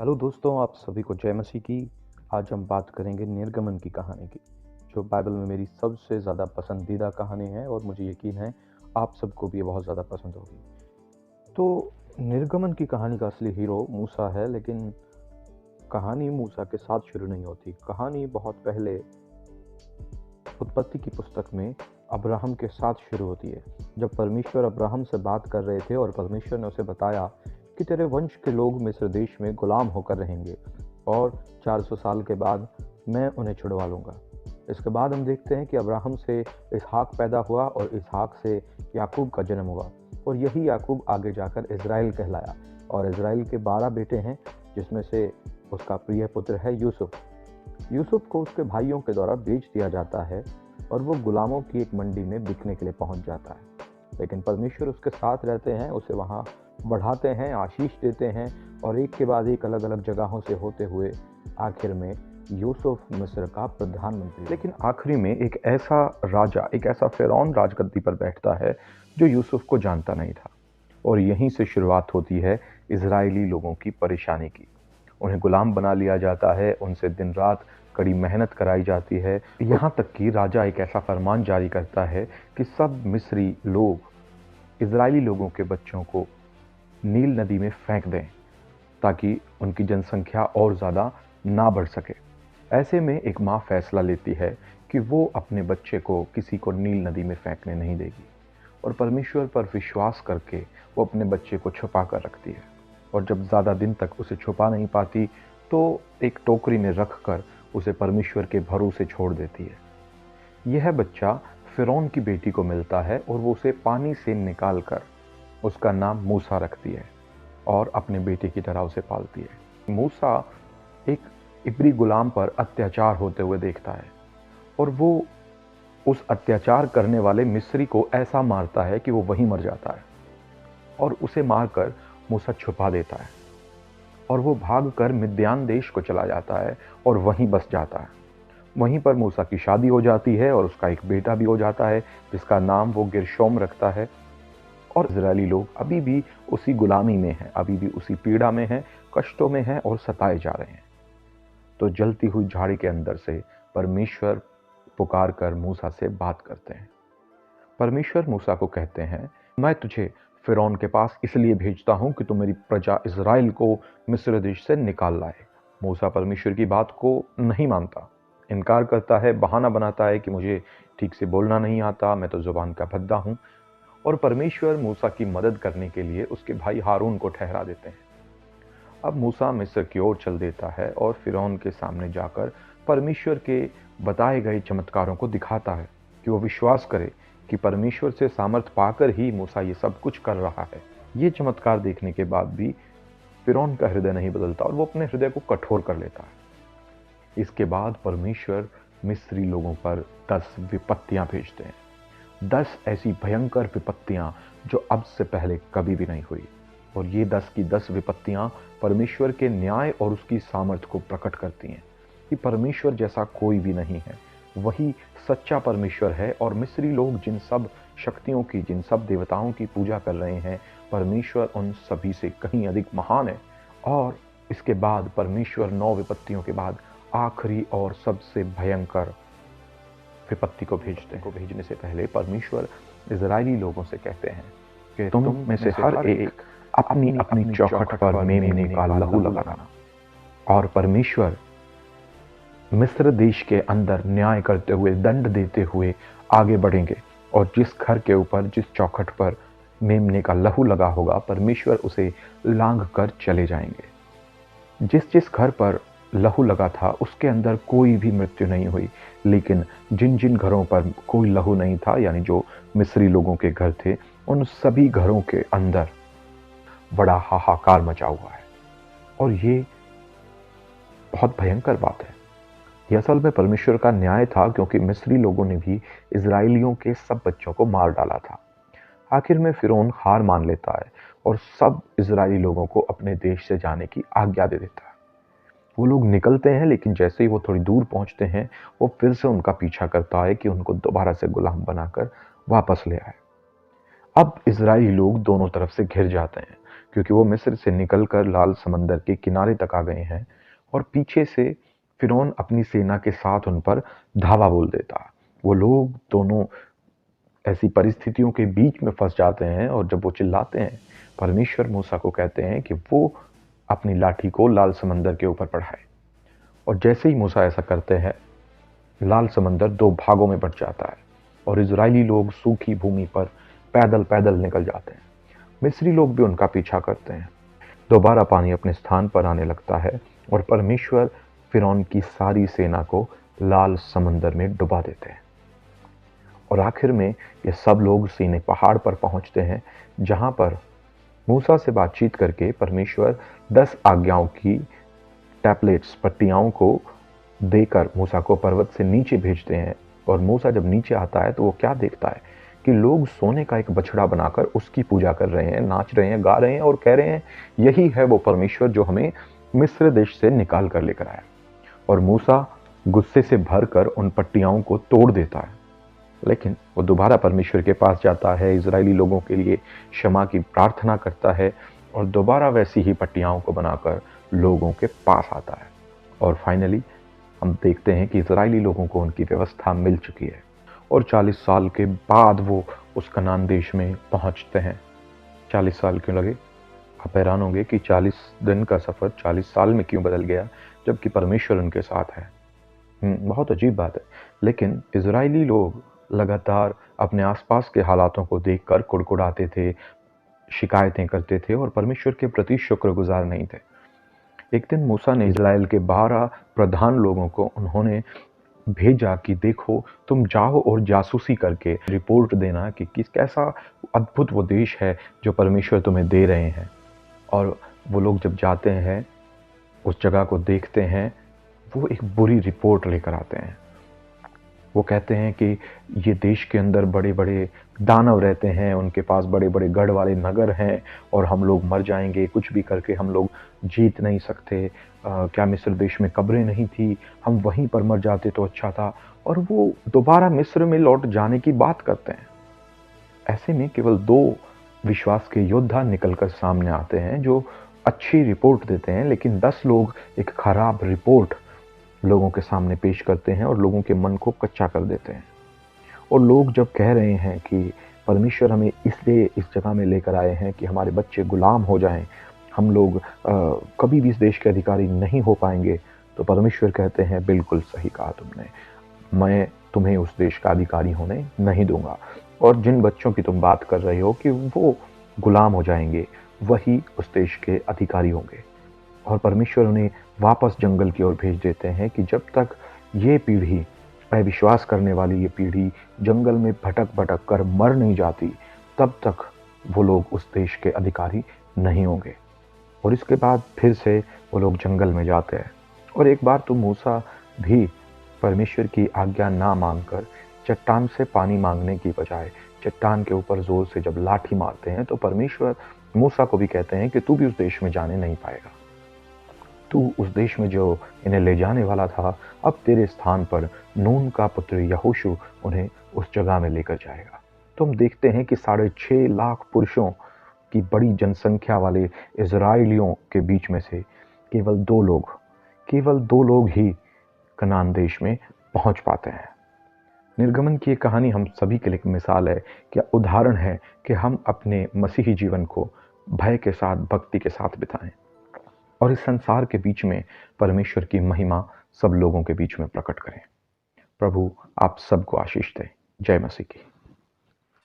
Hello दोस्तों, आप सभी को जय मसीह की। आज हम बात करेंगे निर्गमन की कहानी की, जो बाइबल में मेरी सबसे ज़्यादा पसंदीदा कहानी है और मुझे यकीन है आप सबको भी ये बहुत ज़्यादा पसंद होगी। तो निर्गमन की कहानी का असली हीरो मूसा है, लेकिन कहानी मूसा के साथ शुरू नहीं होती। कहानी बहुत पहले उत्पत्ति की पुस्तक में अब्राहम के साथ शुरू होती है। जब परमेश्वर अब्राहम से बात कर रहे थे और परमेश्वर ने उसे बताया कि तेरे वंश के लोग मिस्र देश में गुलाम होकर रहेंगे और 400 साल के बाद मैं उन्हें छुड़वा लूँगा। इसके बाद हम देखते हैं कि अब्राहम से इसहाक पैदा हुआ और इसहाक से याकूब का जन्म हुआ और यही याकूब आगे जाकर इज़राइल कहलाया। और इज़राइल के 12 बेटे हैं, जिसमें से उसका प्रिय पुत्र है यूसुफ। यूसुफ को उसके भाइयों के द्वारा बेच दिया जाता है और वो गुलामों की एक मंडी में बिकने के लिए पहुंच जाता है। लेकिन परमेश्वर उसके साथ रहते हैं, उसे वहां बढ़ाते हैं, आशीष देते हैं और एक के बाद एक अलग अलग जगहों से होते हुए आखिर में यूसुफ मिस्र का प्रधानमंत्री। लेकिन आखिरी में एक ऐसा राजा, एक ऐसा फिरौन राजगद्दी पर बैठता है जो यूसुफ को जानता नहीं था। और यहीं से शुरुआत होती है इजरायली लोगों की परेशानी की। उन्हें गुलाम बना लिया जाता है, उनसे दिन रात कड़ी मेहनत कराई जाती है, यहाँ तक कि राजा एक ऐसा फरमान जारी करता है कि सब मिस्री लोग इजरायली लोगों के बच्चों को नील नदी में फेंक दें ताकि उनकी जनसंख्या और ज़्यादा ना बढ़ सके। ऐसे में एक माँ फैसला लेती है कि वो अपने बच्चे को किसी को नील नदी में फेंकने नहीं देगी और परमेश्वर पर विश्वास करके वो अपने बच्चे को छुपा कर रखती है। और जब ज़्यादा दिन तक उसे छुपा नहीं पाती तो एक टोकरी में रख कर उसे परमेश्वर के भरोसे छोड़ देती है। यह बच्चा फिरौन की बेटी को मिलता है और वो उसे पानी से निकाल कर उसका नाम मूसा रखती है और अपने बेटे की तरह उसे पालती है। मूसा एक इब्री गुलाम पर अत्याचार होते हुए देखता है और वो उस अत्याचार करने वाले मिस्री को ऐसा मारता है कि वो वहीं मर जाता है और उसे मारकर मूसा छुपा देता है और वो भागकर मिद्यान देश को चला जाता है और वहीं बस जाता है। वहीं पर मूसा की शादी हो जाती है और उसका एक बेटा भी हो जाता है जिसका नाम वो गिरशोम रखता है। और इजरायली लोग अभी भी उसी गुलामी में हैं, अभी भी उसी पीड़ा में हैं, कष्टों में हैं और सताए जा रहे हैं। तो जलती हुई झाड़ी के अंदर से परमेश्वर पुकार कर मूसा से बात करते हैं। परमेश्वर मूसा को कहते हैं, मैं तुझे फिरौन के पास इसलिए भेजता हूं कि तू मेरी प्रजा इज़राइल को मिस्र देश से निकाल लाए। मूसा परमेश्वर की बात को नहीं मानता, इनकार करता है, बहाना बनाता है कि मुझे ठीक से बोलना नहीं आता, मैं तो जुबान का भद्दा हूं। और परमेश्वर मूसा की मदद करने के लिए उसके भाई हारून को ठहरा देते हैं। अब मूसा मिस्र की ओर चल देता है और फिरौन के सामने जाकर परमेश्वर के बताए गए चमत्कारों को दिखाता है कि वो विश्वास करे कि परमेश्वर से सामर्थ पाकर ही मूसा ये सब कुछ कर रहा है। ये चमत्कार देखने के बाद भी फिरौन का हृदय नहीं बदलता और वो अपने हृदय को कठोर कर लेता है। इसके बाद परमेश्वर मिस्री लोगों पर 10 विपत्तियां भेजते हैं। 10 ऐसी भयंकर विपत्तियां जो अब से पहले कभी भी नहीं हुई। और ये 10 की 10 विपत्तियां परमेश्वर के न्याय और उसकी सामर्थ को प्रकट करती हैं कि परमेश्वर जैसा कोई भी नहीं है, वही सच्चा परमेश्वर है। और मिस्री लोग जिन सब शक्तियों की, जिन सब देवताओं की पूजा कर रहे हैं, परमेश्वर उन सभी से कहीं अधिक महान है। और इसके बाद परमेश्वर 9 विपत्तियों के बाद आखिरी और सबसे भयंकर विपत्ति को भेजते हैं। भेजने से पहले परमेश्वर इजरायली लोगों से कहते हैं कि तुम में से हर एक अपनी अपनी चौखट पर मेमने का लहू लगाना। और परमेश्वर मिस्र देश के अंदर न्याय करते हुए, दंड देते हुए आगे बढ़ेंगे और जिस घर के ऊपर, जिस चौखट पर मेमने का लहू लगा होगा, परमेश्वर उसे लांघ कर चले जाएंगे। जिस जिस घर पर लहू लगा था उसके अंदर कोई भी मृत्यु नहीं हुई, लेकिन जिन जिन घरों पर कोई लहू नहीं था, यानी जो मिस्री लोगों के घर थे, उन सभी घरों के अंदर बड़ा हाहाकार मचा हुआ है। और ये बहुत भयंकर बात है। यह असल में परमेश्वर का न्याय था, क्योंकि मिस्री लोगों ने भी इजरायलियों के सब बच्चों को मार डाला था। आखिर में फिरौन हार मान लेता है और सब इजरायली लोगों को अपने देश से जाने की आज्ञा दे देता है। वो लोग निकलते हैं, लेकिन जैसे ही वो थोड़ी दूर पहुंचते हैं, वो फिर से उनका पीछा करता है कि उनको दोबारा से गुलाम बनाकर वापस ले आए। अब इजरायली लोग दोनों तरफ से घिर जाते हैं। क्योंकि वो मिस्र से निकलकर लाल समंदर के किनारे तक आ गए हैं और पीछे से फिरौन अपनी सेना के साथ उन पर धावा बोल देता। वो लोग दोनों ऐसी परिस्थितियों के बीच में फंस जाते हैं और जब वो चिल्लाते हैं, परमेश्वर मूसा को कहते हैं कि वो अपनी लाठी को लाल समंदर के ऊपर बढ़ाए। और जैसे ही मूसा ऐसा करते हैं, लाल समंदर दो भागों में बंट जाता है और इजरायली लोग सूखी भूमि पर पैदल पैदल निकल जाते हैं। मिस्री लोग भी उनका पीछा करते हैं। दोबारा पानी अपने स्थान पर आने लगता है और परमेश्वर फिरौन की सारी सेना को लाल समंदर में डुबा देते हैं। और आखिर में ये सब लोग सीने पहाड़ पर पहुंचते हैं, जहां पर मूसा से बातचीत करके परमेश्वर 10 आज्ञाओं की टैबलेट्स पट्टियाओं को देकर मूसा को पर्वत से नीचे भेजते हैं। और मूसा जब नीचे आता है तो वो क्या देखता है कि लोग सोने का एक बछड़ा बनाकर उसकी पूजा कर रहे हैं, नाच रहे हैं, गा रहे हैं और कह रहे हैं यही है वो परमेश्वर जो हमें मिस्र देश से निकाल कर लेकर आया। और मूसा गुस्से से भरकर उन पट्टियाओं को तोड़ देता है, लेकिन वो दोबारा परमेश्वर के पास जाता है, इजरायली लोगों के लिए क्षमा की प्रार्थना करता है और दोबारा वैसी ही पट्टियाओं को बनाकर लोगों के पास आता है। और फाइनली हम देखते हैं कि इजरायली लोगों को उनकी व्यवस्था मिल चुकी है और 40 साल के बाद वो उस कनान देश में पहुंचते हैं। 40 साल क्यों लगे? आप हैरान होंगे कि 40 दिन का सफ़र 40 साल में क्यों बदल गया, जबकि परमेश्वर उनके साथ है। बहुत अजीब बात है। लेकिन इजरायली लोग लगातार अपने आसपास के हालातों को देखकर कुड़कुड़ाते थे, शिकायतें करते थे और परमेश्वर के प्रति शुक्रगुजार नहीं थे। एक दिन मूसा ने इजराइल के 12 प्रधान लोगों को उन्होंने भेजा कि देखो, तुम जाओ और जासूसी करके रिपोर्ट देना कि किस कैसा अद्भुत वो देश है जो परमेश्वर तुम्हें दे रहे हैं। और वो लोग जब जाते हैं, उस जगह को देखते हैं, वो एक बुरी रिपोर्ट लेकर आते हैं। वो कहते हैं कि ये देश के अंदर बड़े-बड़े दानव रहते हैं, उनके पास बड़े-बड़े गढ़ वाले नगर हैं और हम लोग मर जाएँगे, कुछ भी करके हम लोग जीत नहीं सकते। क्या मिस्र देश में कब्रें नहीं थी? हम वहीं पर मर जाते तो अच्छा था। और वो दोबारा मिस्र में लौट जाने की बात करते हैं। ऐसे में केवल 2 विश्वास के योद्धा निकलकर सामने आते हैं जो अच्छी रिपोर्ट देते हैं, लेकिन 10 लोग एक खराब रिपोर्ट लोगों के सामने पेश करते हैं और लोगों के मन को कच्चा कर देते हैं। और लोग जब कह रहे हैं कि परमेश्वर हमें इसलिए इस जगह में लेकर आए हैं कि हमारे बच्चे गुलाम हो जाएं, हम लोग कभी भी इस देश के अधिकारी नहीं हो पाएंगे, तो परमेश्वर कहते हैं बिल्कुल सही कहा तुमने, मैं तुम्हें उस देश का अधिकारी होने नहीं दूंगा। और जिन बच्चों की तुम बात कर रहे हो कि वो गुलाम हो जाएंगे, वही उस देश के अधिकारी होंगे। और परमेश्वर उन्हें वापस जंगल की ओर भेज देते हैं कि जब तक ये पीढ़ी, अविश्वास करने वाली ये पीढ़ी जंगल में भटक भटक कर मर नहीं जाती, तब तक वो लोग उस देश के अधिकारी नहीं होंगे। और इसके बाद फिर से वो लोग जंगल में जाते हैं। और एक बार तो मूसा भी परमेश्वर की आज्ञा ना मानकर चट्टान से पानी मांगने की बजाय चट्टान के ऊपर जोर से जब लाठी मारते हैं, तो परमेश्वर मूसा को भी कहते हैं कि तू भी उस देश में जाने नहीं पाएगा। तू उस देश में जो इन्हें ले जाने वाला था, अब तेरे स्थान पर नून का पुत्र यहोशू उन्हें उस जगह में लेकर जाएगा। तो हम देखते हैं कि 6.5 लाख पुरुषों की बड़ी जनसंख्या वाले इजराइलियों के बीच में से केवल दो लोग ही कनान देश में पहुंच पाते हैं। निर्गमन की ये कहानी हम सभी के लिए एक मिसाल है, क्या उदाहरण है कि हम अपने मसीही जीवन को भय के साथ, भक्ति के साथ बिताएं और इस संसार के बीच में परमेश्वर की महिमा सब लोगों के बीच में प्रकट करें। प्रभु आप सबको आशीष दे। जय मसीह की।